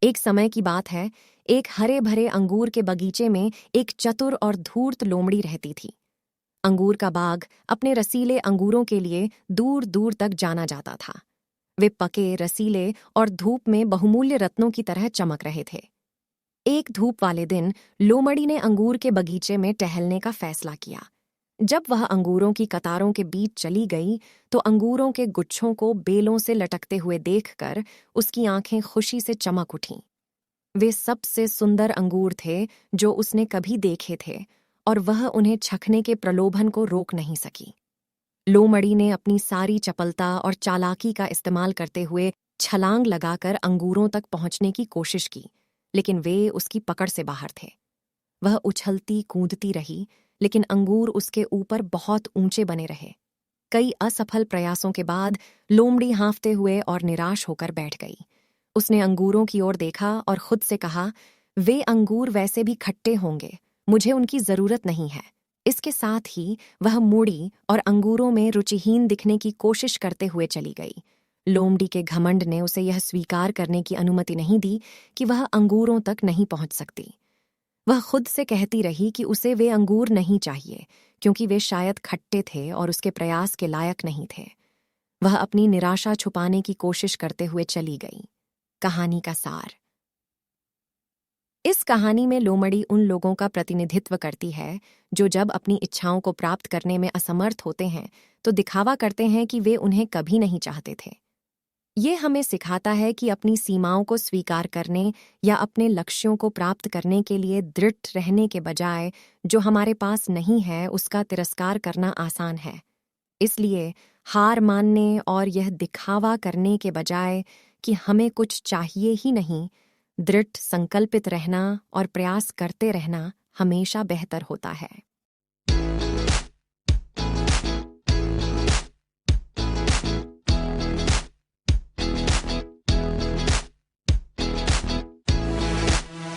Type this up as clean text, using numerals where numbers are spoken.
एक समय की बात है, एक हरे भरे अंगूर के बगीचे में एक चतुर और धूर्त लोमड़ी रहती थी। अंगूर का बाग अपने रसीले अंगूरों के लिए दूर दूर तक जाना जाता था। वे पके, रसीले और धूप में बहुमूल्य रत्नों की तरह चमक रहे थे। एक धूप वाले दिन लोमड़ी ने अंगूर के बगीचे में टहलने का फैसला किया। जब वह अंगूरों की कतारों के बीच चली गई तो अंगूरों के गुच्छों को बेलों से लटकते हुए देखकर उसकी आंखें खुशी से चमक उठीं। वे सबसे सुंदर अंगूर थे जो उसने कभी देखे थे, और वह उन्हें चखने के प्रलोभन को रोक नहीं सकी। लोमड़ी ने अपनी सारी चपलता और चालाकी का इस्तेमाल करते हुए छलांग लगाकर अंगूरों तक पहुंचने की कोशिश की, लेकिन वे उसकी पकड़ से बाहर थे। वह उछलती कूदती रही, लेकिन अंगूर उसके ऊपर बहुत ऊंचे बने रहे। कई असफल प्रयासों के बाद लोमड़ी हाँफते हुए और निराश होकर बैठ गई। उसने अंगूरों की ओर देखा और खुद से कहा, वे अंगूर वैसे भी खट्टे होंगे, मुझे उनकी जरूरत नहीं है। इसके साथ ही वह मुड़ी और अंगूरों में रुचिहीन दिखने की कोशिश करते हुए चली गई। लोमड़ी के घमंड ने उसे यह स्वीकार करने की अनुमति नहीं दी कि वह अंगूरों तक नहीं पहुंच सकती। वह खुद से कहती रही कि उसे वे अंगूर नहीं चाहिए, क्योंकि वे शायद खट्टे थे और उसके प्रयास के लायक नहीं थे। वह अपनी निराशा छुपाने की कोशिश करते हुए चली गई। कहानी का सार। इस कहानी में लोमड़ी उन लोगों का प्रतिनिधित्व करती है जो जब अपनी इच्छाओं को प्राप्त करने में असमर्थ होते हैं तो दिखावा करते हैं कि वे उन्हें कभी नहीं चाहते थे। ये हमें सिखाता है कि अपनी सीमाओं को स्वीकार करने या अपने लक्ष्यों को प्राप्त करने के लिए दृढ़ रहने के बजाय जो हमारे पास नहीं है उसका तिरस्कार करना आसान है। इसलिए हार मानने और यह दिखावा करने के बजाय कि हमें कुछ चाहिए ही नहीं, दृढ़ संकल्पित रहना और प्रयास करते रहना हमेशा बेहतर होता है।